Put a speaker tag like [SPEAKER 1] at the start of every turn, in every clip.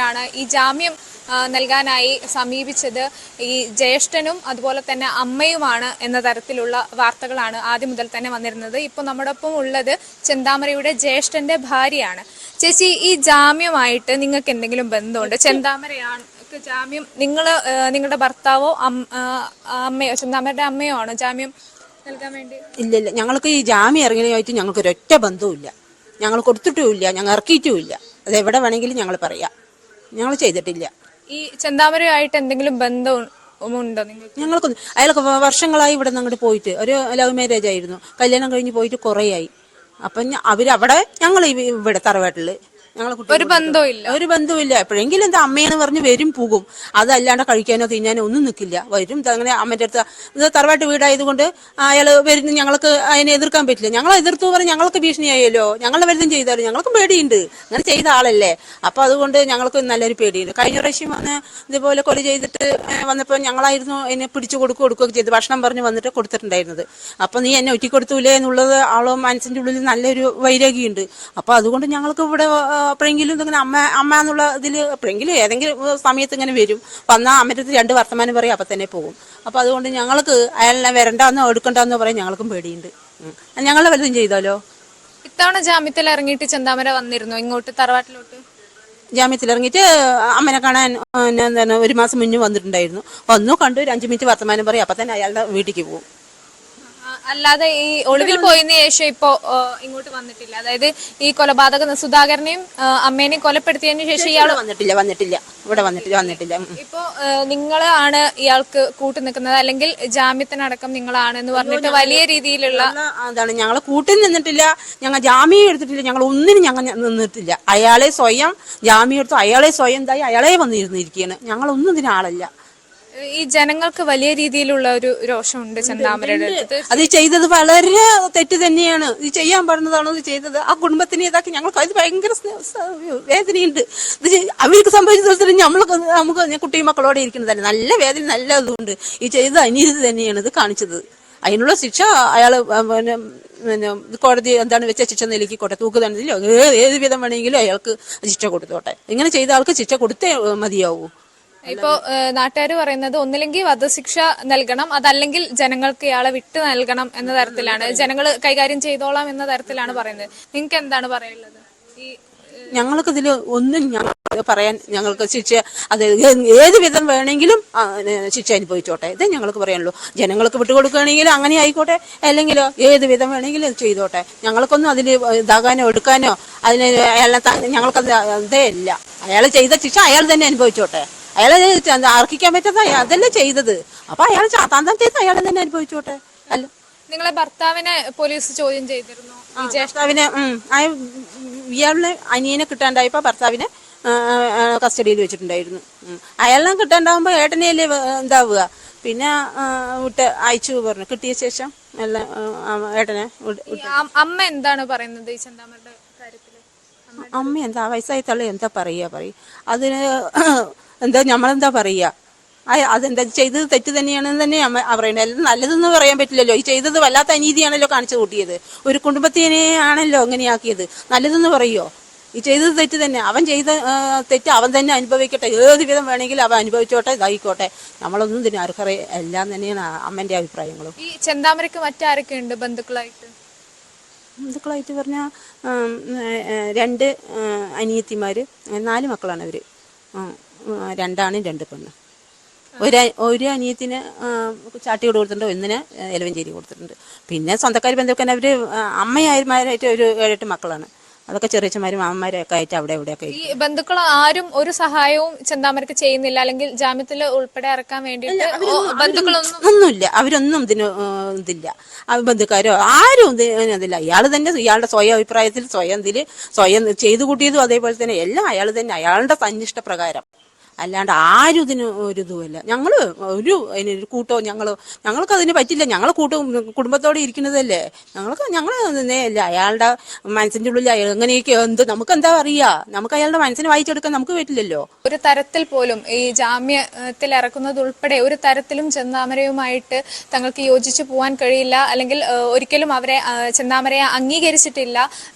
[SPEAKER 1] നൽകിയിരിക്കുകയാണ്. ഈ ജാമ്യം നൽകാനായി സമീപിച്ചത് ഈ ജ്യേഷ്ഠനും അതുപോലെ തന്നെ അമ്മയുമാണ് എന്ന തരത്തിലുള്ള വാർത്തകളാണ് ആദ്യം മുതൽ തന്നെ വന്നിരുന്നത്. ഇപ്പോൾ നമ്മുടെ ഒപ്പം ഉള്ളത് ചെന്താമരയുടെ ജ്യേഷ്ഠന്റെ ഭാര്യയാണ്. ചേച്ചി, ഈ ജാമ്യമായിട്ട് നിങ്ങൾക്ക് എന്തെങ്കിലും ബന്ധമുണ്ട്? ചെന്താമരയാണ് ജാമ്യം, നിങ്ങളുടെ ഭർത്താവോ അമ്മയോ, ചെന്താമരയുടെ അമ്മയോ ആണോ ജാമ്യം നൽകാൻ വേണ്ടി?
[SPEAKER 2] ഇല്ല, ഞങ്ങൾക്ക് ഈ ജാമ്യം ഇറങ്ങിയതായിട്ട് ഞങ്ങൾക്ക് ഒരൊറ്റ ബന്ധവുമില്ല. ഞങ്ങൾ കൊടുത്തിട്ടുമില്ല, ഞങ്ങൾ ഇറക്കിയിട്ടുമില്ല. അത് എവിടെ വേണമെങ്കിലും ഞങ്ങൾ പറയാം, ഞങ്ങൾ ചെയ്തിട്ടില്ല.
[SPEAKER 1] ഈ ചെന്താമരയായിട്ട് എന്തെങ്കിലും ബന്ധമുണ്ടോ നിങ്ങൾക്ക്?
[SPEAKER 2] ഞങ്ങൾക്കൊന്നും, അയാൾക്ക് വർഷങ്ങളായി ഇവിടെ നിന്ന് അങ്ങോട്ട് പോയിട്ട്, ഒരു ലവ് മാരേജ് ആയിരുന്നു, കല്യാണം കഴിഞ്ഞ് പോയിട്ട് കുറേയായി. അപ്പം അവരവിടെ, ഞങ്ങൾ ഇവിടെ തറവാട്ടില്
[SPEAKER 1] ഒരു
[SPEAKER 2] ബന്ധവുമില്ല. എപ്പോഴെങ്കിലും എന്താ അമ്മയെന്ന് പറഞ്ഞ് വരും പോകും, അതല്ലാണ്ട് കഴിക്കാനോ തിന്നാനോ ഒന്നും നിൽക്കില്ല. വരും അങ്ങനെ അമ്മൻ്റെ അടുത്ത്, ഇത് തറവാട്ട് വീടായതുകൊണ്ട് അയാൾ വരുന്ന ഞങ്ങൾക്ക് അതിനെ എതിർക്കാൻ പറ്റില്ല. ഞങ്ങൾ എതിർത്തു പറഞ്ഞ് ഞങ്ങൾക്ക് ഭീഷണിയായല്ലോ, ഞങ്ങളുടെ വലുതും ചെയ്താലും ഞങ്ങൾക്ക് പേടിയുണ്ട്, അങ്ങനെ ചെയ്ത ആളല്ലേ. അപ്പൊ അതുകൊണ്ട് ഞങ്ങൾക്ക് നല്ലൊരു പേടിയുണ്ട്. കഴിഞ്ഞ പ്രാവശ്യം വന്ന് ഇതുപോലെ കൊല ചെയ്തിട്ട് വന്നപ്പോൾ ഞങ്ങളായിരുന്നു അതിനെ പിടിച്ചു കൊടുക്കുകയൊക്കെ ചെയ്ത് ഭക്ഷണം പറഞ്ഞ് വന്നിട്ട് കൊടുത്തിട്ടുണ്ടായിരുന്നത്. അപ്പൊ നീ എന്നെ ഒറ്റിക്കൊടുത്തൂലേ എന്നുള്ളത് ആളോ മനസ്സിന്റെ ഉള്ളിൽ നല്ലൊരു വൈരാഗ്യമുണ്ട്. അപ്പൊ അതുകൊണ്ട് ഞങ്ങൾക്ക് ഇവിടെ എപ്പോഴെങ്കിലും ഇങ്ങനെ അമ്മ എന്നുള്ള ഇതിൽ എപ്പോഴെങ്കിലും ഏതെങ്കിലും സമയത്ത് ഇങ്ങനെ വരും, വന്നാൽ അമ്മയുടെ അടുത്ത് 2 വർത്തമാനം പറയും, അപ്പം തന്നെ പോകും. അപ്പം അതുകൊണ്ട് ഞങ്ങൾക്ക് അയാളെ വരണ്ടെന്നോ എടുക്കണ്ടെന്നോ പറയാൻ ഞങ്ങൾക്കും പേടിയുണ്ട്. ഞങ്ങളെ വലുതും ചെയ്താലോ.
[SPEAKER 1] ഇത്തവണ ജാമ്യത്തിൽ ഇറങ്ങിയിട്ട് ചെന്താമര വന്നിരുന്നു ഇങ്ങോട്ട് തറവാട്ടിലോട്ട്?
[SPEAKER 2] ജാമ്യത്തിൽ ഇറങ്ങിയിട്ട് അമ്മനെ കാണാൻ എന്താണ് 1 മാസം മുന്നേ വന്നിട്ടുണ്ടായിരുന്നു. വന്നു, കണ്ടു, 5 മിനിറ്റ് വർത്തമാനം പറയും, അപ്പം തന്നെ അയാളുടെ വീട്ടിലേക്ക് പോകും.
[SPEAKER 1] അല്ലാതെ ഈ ഒളിവിൽ പോയതിനു ശേഷം ഇപ്പോ ഇങ്ങോട്ട് വന്നിട്ടില്ല? അതായത് ഈ കൊലപാതക സുധാകരനെയും അമ്മേനെയും കൊലപ്പെടുത്തിയതിനു ശേഷം ഇയാൾ വന്നിട്ടില്ല. ഇപ്പോ നിങ്ങളാണ് ഇയാൾക്ക് കൂട്ടു നിൽക്കുന്നത്, അല്ലെങ്കിൽ ജാമ്യത്തിനടക്കം നിങ്ങളാണ് എന്ന് പറഞ്ഞിട്ട് വലിയ രീതിയിലുള്ള
[SPEAKER 2] അതാണ്. ഞങ്ങൾ കൂട്ടിൽ നിന്നിട്ടില്ല, ഞങ്ങൾ ജാമ്യം എടുത്തിട്ടില്ല, ഞങ്ങൾ ഒന്നിനും ഞങ്ങൾ നിന്നിട്ടില്ല. അയാളെ സ്വയം ജാമ്യം എടുത്തു, അയാളെ സ്വയം എന്തായി അയാളെ വന്നിരുന്നിരിക്കുകയാണ്. ഞങ്ങളൊന്നും ഇതിനാളല്ല.
[SPEAKER 1] ഈ ജനങ്ങൾക്ക് വലിയ രീതിയിലുള്ള ഒരു രോഷമുണ്ട് ചെന്താമരയുടെ അടുത്ത്.
[SPEAKER 2] അത് ചെയ്തത് വളരെ തെറ്റ് തന്നെയാണ്. ഇത് ചെയ്യാൻ പറഞ്ഞതാണോ ഇത് ചെയ്തത്? ആ കുടുംബത്തിനെ ഇതാക്കി ഞങ്ങൾക്ക് അത് ഭയങ്കര വേദനയുണ്ട്. ഇത് അവർക്ക് സംഭവിച്ചത് നമുക്ക് കുട്ടിയും മക്കളോടെ ഇരിക്കുന്നതല്ല, നല്ല വേദന, നല്ല ഇതുണ്ട്. ഈ ചെയ്തത് അനീതി തന്നെയാണ് ഇത് കാണിച്ചത്. അതിനുള്ള ശിക്ഷ അയാള് പിന്നെ കോടതി എന്താണ് വെച്ച ശിക്ഷ നിലക്കിക്കോട്ടെ, തൂക്കുതണ്ടത്തിലോ ഏത് വിധം വേണമെങ്കിലും അയാൾക്ക് ശിക്ഷ കൊടുത്തോട്ടെ. ഇങ്ങനെ ചെയ്ത ആൾക്ക് ശിക്ഷ കൊടുത്തേ മതിയാവൂ.
[SPEAKER 1] ഇപ്പോ നാട്ടുകാർ പറയുന്നത് ഒന്നില്ലെങ്കിൽ വധശിക്ഷ നൽകണം, അതല്ലെങ്കിൽ ജനങ്ങൾക്ക് ഇയാളെ വിട്ടു നൽകണം എന്ന തരത്തിലാണ്, ജനങ്ങൾ കൈകാര്യം ചെയ്തോളാം എന്ന തരത്തിലാണ് പറയുന്നത്. നിങ്ങൾക്ക് എന്താണ് പറയാനുള്ളത്?
[SPEAKER 2] ഞങ്ങൾക്ക് ഇതിൽ ഒന്നും പറയാൻ, ഞങ്ങൾക്ക് ശിക്ഷ അത് ഏത് വിധം വേണമെങ്കിലും ശിക്ഷ അനുഭവിച്ചോട്ടെ, ഇതേ ഞങ്ങൾക്ക് പറയാനുള്ളൂ. ജനങ്ങൾക്ക് വിട്ടുകൊടുക്കുകയാണെങ്കിലും അങ്ങനെ ആയിക്കോട്ടെ, അല്ലെങ്കിലോ ഏത് വിധം വേണമെങ്കിലും അത് ചെയ്തോട്ടെ. ഞങ്ങൾക്കൊന്നും അതിൽ ഇതാകാനോ എടുക്കാനോ അതിന് അയാളെ ഞങ്ങൾക്കത് ഇതേ ഇല്ല. അയാൾ ചെയ്ത ശിക്ഷ അയാൾ തന്നെ അനുഭവിച്ചോട്ടെ. അയാളെ അർഹിക്കാൻ പറ്റാത്ത അതല്ലേ ചെയ്തത്, അപ്പൊ അയാൾ ചാത്താന്തം ചെയ്ത് അയാളെ തന്നെ അനുഭവിച്ചോട്ടെ. അല്ല,
[SPEAKER 1] നിങ്ങളെ ഭർത്താവിനെ പോലീസ് ചോദ്യം ചെയ്തിരുന്നു?
[SPEAKER 2] ഭർത്താവിനെ ഇയാളുടെ അനിയനെ കിട്ടാണ്ടായപ്പോ ഭർത്താവിനെ കസ്റ്റഡിയിൽ വെച്ചിട്ടുണ്ടായിരുന്നു. അയാളെ കിട്ടാണ്ടാവുമ്പോ ഏട്ടനെയല്ലേ എന്താവുക, പിന്നെ വിട്ട് അയച്ചു പറഞ്ഞു. കിട്ടിയ ശേഷം എല്ലാം ഏട്ടനെ.
[SPEAKER 1] അമ്മ എന്താണ് പറയുന്നത് ഈ ചെന്താമരയുടെ കാര്യത്തില്?
[SPEAKER 2] അമ്മ എന്താ വയസ്സായി തള്ളി എന്താ പറയും അതിന് എന്താ നമ്മളെന്താ പറയുക? അതെന്താ ചെയ്തത് തെറ്റ് തന്നെയാണെന്ന് തന്നെ അമ്മ പറയുന്നത്. എല്ലാം നല്ലതെന്ന് പറയാൻ പറ്റില്ലല്ലോ. ഈ ചെയ്തത് വല്ലാത്ത അനീതിയാണല്ലോ കാണിച്ചു കൂട്ടിയത്. ഒരു കുടുംബത്തിനെ ആണല്ലോ അങ്ങനെയാക്കിയത്. നല്ലതെന്ന് പറയുമോ? ഈ ചെയ്തത് തെറ്റ് തന്നെ. അവൻ ചെയ്ത തെറ്റ് അവൻ തന്നെ അനുഭവിക്കട്ടെ, ഏത് വിധം വേണമെങ്കിലും അവൻ അനുഭവിച്ചോട്ടെ, ഇതായിക്കോട്ടെ. നമ്മളൊന്നും ഇതിന് അർഹത എല്ലാം തന്നെയാണ് അമ്മന്റെ അഭിപ്രായങ്ങളും.
[SPEAKER 1] ഈ ചെന്താമരക്ക് മറ്റാരൊക്കെ ഉണ്ട് ബന്ധുക്കളായിട്ട്?
[SPEAKER 2] ബന്ധുക്കളായിട്ട് പറഞ്ഞാൽ 2 അനിയത്തിമാര്, 4 മക്കളാണ് അവര്. 2 ആണും 2 പെണ്ണും. ഒരു അനിയത്തിന് ചാട്ടിയോട് കൊടുത്തിട്ടുണ്ട്, 1 എലവഞ്ചേരി കൊടുത്തിട്ടുണ്ട്. പിന്നെ സ്വന്തക്കാർ ബന്ധുക്കാൻ അവര് അമ്മയായമാരായിട്ട് ഒരു 7-8 മക്കളാണ്. അതൊക്കെ ചെറിയച്ചന്മാരും മാമന്മാരൊക്കെ ആയിട്ട് അവിടെ ഇവിടെയൊക്കെ.
[SPEAKER 1] ഈ ബന്ധുക്കൾ ആരും ഒരു സഹായവും ചെന്താമരക്ക് ചെയ്യുന്നില്ല, അല്ലെങ്കിൽ ജാമ്യത്തിൽ ഉൾപ്പെടെ ഇറക്കാൻ വേണ്ടിയിട്ട്
[SPEAKER 2] ഒന്നുമില്ല. അവരൊന്നും ഇതില്ല. ബന്ധുക്കാരോ ആരും ഇതില്ല. ഇയാൾ തന്നെ ഇയാളുടെ സ്വയം അഭിപ്രായത്തിൽ സ്വയം ചെയ്തു കൂട്ടിയതും അതേപോലെ തന്നെ എല്ലാം അയാൾ തന്നെ, അയാളുടെ തന്നിഷ്ടപ്രകാരം അല്ലാണ്ട് ആരും ഇതിന് ഒരു ഇതുമല്ല. ഞങ്ങള് അതിനൊരു കൂട്ടോ ഞങ്ങൾക്ക് അതിന് പറ്റില്ല. ഞങ്ങൾ കുടുംബത്തോടെ ഇരിക്കുന്നതല്ലേ. ഞങ്ങളല്ല അയാളുടെ മനസ്സിന്റെ ഉള്ളിൽ എങ്ങനെയൊക്കെ നമുക്ക് എന്താ അറിയാ. നമുക്ക് അയാളുടെ മനസ്സിനെ വായിച്ചെടുക്കാൻ നമുക്ക് പറ്റില്ലല്ലോ.
[SPEAKER 1] ഒരു തരത്തിൽ പോലും ഈ ജാമ്യത്തിൽ ഇറക്കുന്നത് ഉൾപ്പെടെ ഒരു തരത്തിലും ചെന്താമരയുമായിട്ട് തങ്ങൾക്ക് യോജിച്ചു പോകാൻ കഴിയില്ല, അല്ലെങ്കിൽ ഒരിക്കലും അവരെ ചെന്താമരയെ അംഗീകരിച്ചിട്ടില്ല.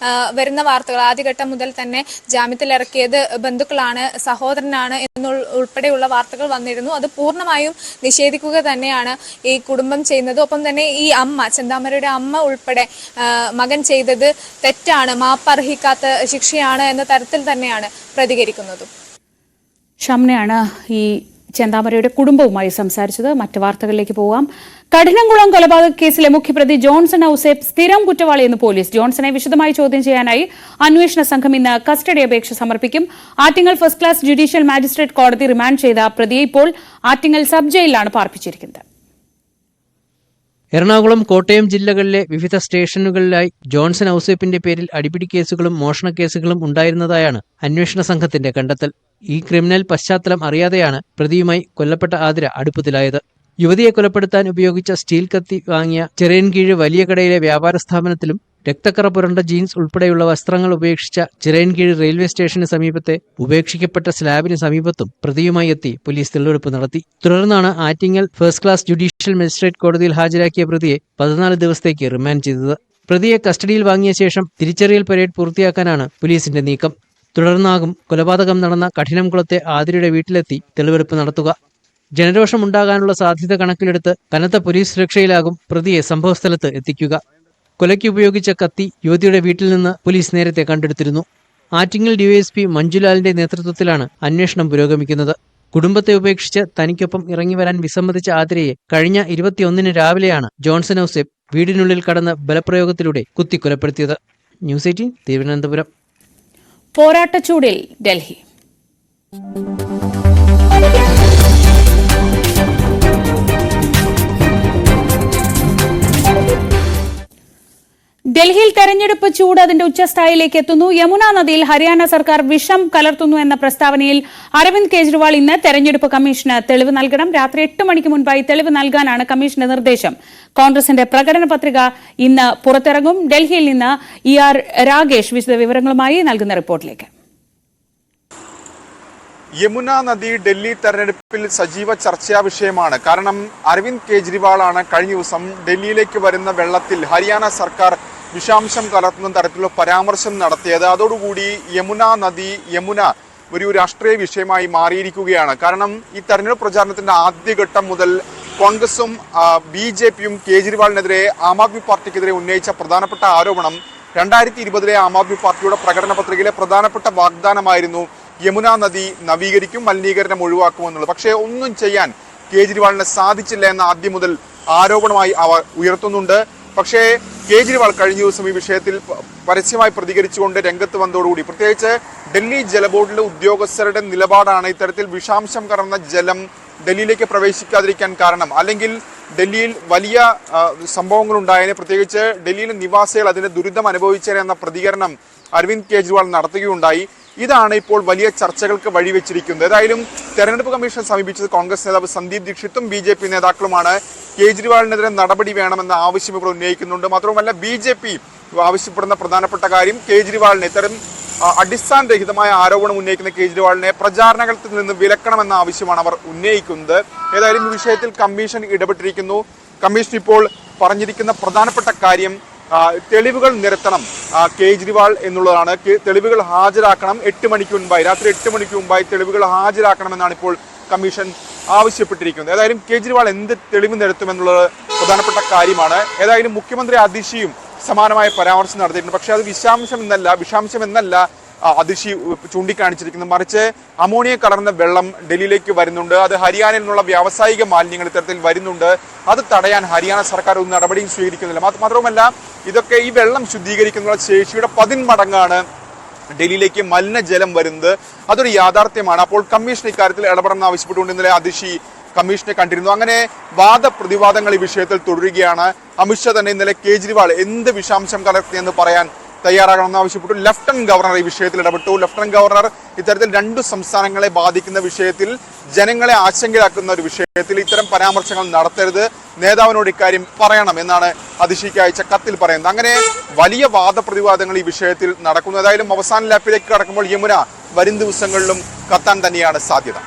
[SPEAKER 1] വരുന്ന വാർത്തകൾ ആദ്യഘട്ടം മുതൽ തന്നെ ജാമ്യത്തിൽ ഇറക്കിയത് ബന്ധുക്കളാണ്, സഹോദരനാണ് ഉൾപ്പെടെയുള്ള വാർത്തകൾ വന്നിരുന്നു. അത് പൂർണ്ണമായും നിഷേധിക്കുക തന്നെയാണ് ഈ കുടുംബം ചെയ്യുന്നത്. ഒപ്പം തന്നെ ഈ അമ്മ, ചെന്താമരയുടെ അമ്മ ഉൾപ്പെടെ മകൻ ചെയ്തത് തെറ്റാണ്, മാപ്പർഹിക്കാത്ത ശിക്ഷയാണ് എന്ന തരത്തിൽ തന്നെയാണ് പ്രതികരിക്കുന്നതും.
[SPEAKER 3] ഷംനയാണ് ഈ ചെന്താമരയുടെ കുടുംബവുമായി സംസാരിച്ചത്. മറ്റ് വാർത്തകളിലേക്ക് പോകാം. കഠിനംകുളം കൊലപാതക കേസിലെ മുഖ്യപ്രതി ജോൺസൺ ഔസേപ്പ് സ്ഥിരം കുറ്റവാളിയെന്ന് പോലീസ്. ജോൺസനെ വിശദമായി ചോദ്യം ചെയ്യാനായി അന്വേഷണ സംഘം ഇന്ന് കസ്റ്റഡി അപേക്ഷ സമർപ്പിക്കും. Attingal first class judicial magistrate കോടതി റിമാൻഡ് ചെയ്ത പ്രതിയെ ഇപ്പോൾ ആറ്റിങ്ങൽ സബ് ജയിലിലാണ് പാർപ്പിച്ചിരിക്കുന്നത്.
[SPEAKER 4] എറണാകുളം, കോട്ടയം ജില്ലകളിലെ വിവിധ സ്റ്റേഷനുകളിലായി ജോൺസൺ ഔസേപ്പിന്റെ പേരിൽ അടിപിടി കേസുകളും മോഷണക്കേസുകളും ഉണ്ടായിരുന്നതായാണ് അന്വേഷണ സംഘത്തിന്റെ കണ്ടെത്തൽ. ഈ ക്രിമിനൽ പശ്ചാത്തലം അറിയാതെയാണ് പ്രതിയുമായി കൊല്ലപ്പെട്ട ആതിര അടുപ്പത്തിലായത്. യുവതിയെ കൊലപ്പെടുത്താൻ ഉപയോഗിച്ച സ്റ്റീൽ കത്തി വാങ്ങിയ ചിറയൻകീഴ് വലിയ കടയിലെ വ്യാപാര സ്ഥാപനത്തിലും രക്തക്കറ പുരണ്ട ജീൻസ് ഉൾപ്പെടെയുള്ള വസ്ത്രങ്ങൾ ഉപേക്ഷിച്ച ചിറയൻകീഴ് റെയിൽവേ സ്റ്റേഷന് സമീപത്തെ ഉപേക്ഷിക്കപ്പെട്ട സ്ലാബിന് സമീപത്തും പ്രതിയുമായി എത്തി പോലീസ് തെളിവെടുപ്പ് നടത്തി. തുടർന്നാണ് Attingal first class judicial magistrate കോടതിയിൽ ഹാജരാക്കിയ പ്രതിയെ 14 ദിവസത്തേക്ക് റിമാൻഡ് ചെയ്തത്. പ്രതിയെ കസ്റ്റഡിയിൽ വാങ്ങിയ ശേഷം തിരിച്ചറിയൽ പരേഡ് പൂർത്തിയാക്കാനാണ് പോലീസിന്റെ നീക്കം. തുടർന്നാകും കൊലപാതകം നടന്ന കഠിനംകുളത്തെ ആതിരയുടെ വീട്ടിലെത്തി തെളിവെടുപ്പ് നടത്തുക. ജനരോഷമുണ്ടാകാനുള്ള സാധ്യത കണക്കിലെടുത്ത് കനത്ത പോലീസ് സുരക്ഷയിലാകും പ്രതിയെ സംഭവസ്ഥലത്ത് എത്തിക്കുക. കൊലയ്ക്ക് ഉപയോഗിച്ച കത്തി യുവതിയുടെ വീട്ടിൽ നിന്ന് പോലീസ് നേരത്തെ കണ്ടെടുത്തിരുന്നു. ആറ്റിങ്ങൽ ഡിവൈഎസ്പി മഞ്ജുലാലിന്റെ നേതൃത്വത്തിലാണ് അന്വേഷണം പുരോഗമിക്കുന്നത്. കുടുംബത്തെ ഉപേക്ഷിച്ച് തനിക്കൊപ്പം ഇറങ്ങിവരാൻ വിസമ്മതിച്ച ആതിരയെ കഴിഞ്ഞ 21-ന് രാവിലെയാണ് ജോൺസൺ ഔസേപ്പ് വീടിനുള്ളിൽ കടന്ന് ബലപ്രയോഗത്തിലൂടെ കുത്തിക്കൊലപ്പെടുത്തിയത്. ന്യൂസ് 18 തിരുവനന്തപുരം.
[SPEAKER 3] പോരാട്ടച്ചൂടിൽ ഡൽഹി. ഡൽഹിയിൽ തെരഞ്ഞെടുപ്പ് ചൂട് അതിന്റെ ഉച്ചസ്ഥായിലേക്ക് എത്തുന്നു. യമുന നദിയിൽ ഹരിയാന സർക്കാർ വിഷം കലർത്തുന്നു എന്ന പ്രസ്താവനയിൽ അരവിന്ദ് കെജ്രിവാൾ ഇന്ന് തെരഞ്ഞെടുപ്പ് കമ്മീഷന് തെളിവ് നൽകണം. രാത്രി 8 മണിക്ക് മുൻപായി തെളിവ് നൽകാനാണ് കമ്മീഷന്റെ നിർദ്ദേശം. കോൺഗ്രസിന്റെ പ്രകടന പത്രിക ഇന്ന് പുറത്തിറങ്ങും. ഡൽഹിയിൽ നിന്ന് ER രാഗേഷ് വിശദ വിവരങ്ങളുമായി നൽകുന്ന റിപ്പോർട്ടിലേക്ക്.
[SPEAKER 5] യമുന നദി ഡൽഹി തെരഞ്ഞെടുപ്പിൽ സജീവ ചർച്ചാ വിഷയമാണ്. കാരണം അരവിന്ദ് കെജ്രിവാളാണ് കഴിഞ്ഞ ദിവസം ഡൽഹിയിലേക്ക് വരുന്ന വെള്ളത്തിൽ ഹരിയാന സർക്കാർ വിഷാംശം കലർത്തുന്ന തരത്തിലുള്ള പരാമർശം നടത്തിയത്. അതോടുകൂടി യമുന ഒരു രാഷ്ട്രീയ വിഷയമായി മാറിയിരിക്കുകയാണ്. കാരണം ഈ തെരഞ്ഞെടുപ്പ് പ്രചാരണത്തിന്റെ ആദ്യഘട്ടം മുതൽ കോൺഗ്രസും BJPയും കേജ്രിവാളിനെതിരെ ആം ആദ്മി പാർട്ടിക്കെതിരെ ഉന്നയിച്ച പ്രധാനപ്പെട്ട ആരോപണം 2020 ആം ആദ്മി പാർട്ടിയുടെ പ്രകടന പത്രികയിലെ പ്രധാനപ്പെട്ട വാഗ്ദാനമായിരുന്നു യമുന നദി നവീകരിക്കും, മലിനീകരണം ഒഴിവാക്കുമെന്നുള്ളത്. പക്ഷേ ഒന്നും ചെയ്യാൻ കേജ്രിവാളിന് സാധിച്ചില്ല എന്ന ആദ്യം മുതൽ ആരോപണമായി അവർ ഉയർത്തുന്നുണ്ട്. പക്ഷേ കേജ്രിവാൾ കഴിഞ്ഞ ദിവസം ഈ വിഷയത്തിൽ പരസ്യമായി പ്രതികരിച്ചുകൊണ്ട് രംഗത്ത് വന്നതോടുകൂടി പ്രത്യേകിച്ച് ഡൽഹി ജലബോർഡിലെ ഉദ്യോഗസ്ഥരുടെ നിലപാടാണ് ഇത്തരത്തിൽ വിഷാംശം കലർന്ന ജലം ഡൽഹിയിലേക്ക് പ്രവേശിക്കാതിരിക്കാൻ കാരണം. അല്ലെങ്കിൽ ഡൽഹിയിൽ വലിയ സംഭവങ്ങൾ ഉണ്ടായതിനെ, പ്രത്യേകിച്ച് ഡൽഹിയിലെ നിവാസികൾ അതിന്റെ ദുരിതം അനുഭവിച്ചതിനെ എന്ന പ്രതികരണം അരവിന്ദ് കെജ്രിവാൾ നടത്തുകയുണ്ടായി. ഇതാണ് ഇപ്പോൾ വലിയ ചർച്ചകൾക്ക് വഴിവെച്ചിരിക്കുന്നത്. ഏതായാലും തെരഞ്ഞെടുപ്പ് കമ്മീഷനെ സമീപിച്ചത് കോൺഗ്രസ് നേതാവ് സന്ദീപ് ദീക്ഷിത്തും BJP നേതാക്കളുമാണ്. കേജ്രിവാളിനെതിരെ നടപടി വേണമെന്ന ആവശ്യം ഇവിടെ ഉന്നയിക്കുന്നുണ്ട്. മാത്രവുമല്ല BJP ആവശ്യപ്പെടുന്ന പ്രധാനപ്പെട്ട കാര്യം കേജ്രിവാളിനെ, ഇത്തരം അടിസ്ഥാനരഹിതമായ ആരോപണം ഉന്നയിക്കുന്ന കേജ്രിവാളിനെ പ്രചാരണത്തിൽ നിന്ന് വിലക്കണമെന്ന ആവശ്യമാണ് അവർ ഉന്നയിക്കുന്നത്. ഏതായാലും ഈ വിഷയത്തിൽ കമ്മീഷൻ ഇടപെട്ടിരിക്കുന്നു. കമ്മീഷൻ ഇപ്പോൾ പറഞ്ഞിരിക്കുന്ന പ്രധാനപ്പെട്ട കാര്യം തെളിവുകൾ നിരത്തണം കേജ്രിവാൾ എന്നുള്ളതാണ്. തെളിവുകൾ ഹാജരാക്കണം 8 മണിക്ക് മുൻപായി, രാത്രി 8 മണിക്ക് മുമ്പായി തെളിവുകൾ ഹാജരാക്കണമെന്നാണ് ഇപ്പോൾ കമ്മീഷൻ ആവശ്യപ്പെട്ടിരിക്കുന്നത്. ഏതായാലും കേജ്രിവാൾ എന്ത് തെളിവ് നിരത്തുമെന്നുള്ളത് പ്രധാനപ്പെട്ട കാര്യമാണ്. ഏതായാലും മുഖ്യമന്ത്രി അതിഷിയും സമാനമായ പരാമർശം നടത്തിയിട്ടുണ്ട്. പക്ഷേ അത് വിഷാംശം എന്നല്ല അതിഷി ചൂണ്ടിക്കാണിച്ചിരിക്കുന്നത്. മറിച്ച് അമോണിയ കലർന്ന വെള്ളം ഡൽഹിയിലേക്ക് വരുന്നുണ്ട്. അത് ഹരിയാനയിൽ നിന്നുള്ള വ്യാവസായിക മാലിന്യങ്ങൾ ഇത്തരത്തിൽ വരുന്നുണ്ട്. അത് തടയാൻ ഹരിയാന സർക്കാർ ഒരു നടപടിയും സ്വീകരിക്കുന്നില്ല. മാത്രവുമല്ല ഇതൊക്കെ ഈ വെള്ളം ശുദ്ധീകരിക്കുന്ന ശേഷിയുടെ 10 മടങ്ങാണ് ഡൽഹിയിലേക്ക് മലിനജലം വരുന്നത്. അതൊരു യാഥാർത്ഥ്യമാണ്. അപ്പോൾ കമ്മീഷൻ ഇക്കാര്യത്തിൽ ഇടപെടണമെന്ന് ആവശ്യപ്പെട്ടുകൊണ്ട് ഇന്നലെ അതിഷി കമ്മീഷനെ കണ്ടിരുന്നു. അങ്ങനെ വാദപ്രതിവാദങ്ങൾ ഈ വിഷയത്തിൽ തുടരുകയാണ്. അമിത്ഷാ തന്നെ ഇന്നലെ കേജ്രിവാൾ എന്ത് വിഷാംശം കലർത്തിയെന്ന് പറയാൻ തയ്യാറാകണമെന്ന് ആവശ്യപ്പെട്ടു. ലഫ്റ്റനന്റ് ഗവർണർ ഈ വിഷയത്തിൽ ഇടപെട്ടു. ലഫ്റ്റനന്റ് ഗവർണർ ഇത്തരത്തിൽ 2 സംസ്ഥാനങ്ങളെ ബാധിക്കുന്ന വിഷയത്തിൽ, ജനങ്ങളെ ആശങ്കയിലാക്കുന്ന ഒരു വിഷയത്തിൽ ഇത്തരം പരാമർശങ്ങൾ നടത്തരുത്, നേതാവിനോട് ഇക്കാര്യം പറയണം എന്നാണ് അതിഷിക്ക് അയച്ച കത്തിൽ പറയുന്നത്. അങ്ങനെ വലിയ വാദപ്രതിവാദങ്ങൾ ഈ വിഷയത്തിൽ നടക്കുന്നു. ഏതായാലും അവസാന ലാപ്പിലേക്ക് കടക്കുമ്പോൾ യമുന വരും ദിവസങ്ങളിലും കത്താൻ തന്നെയാണ് സാധ്യത.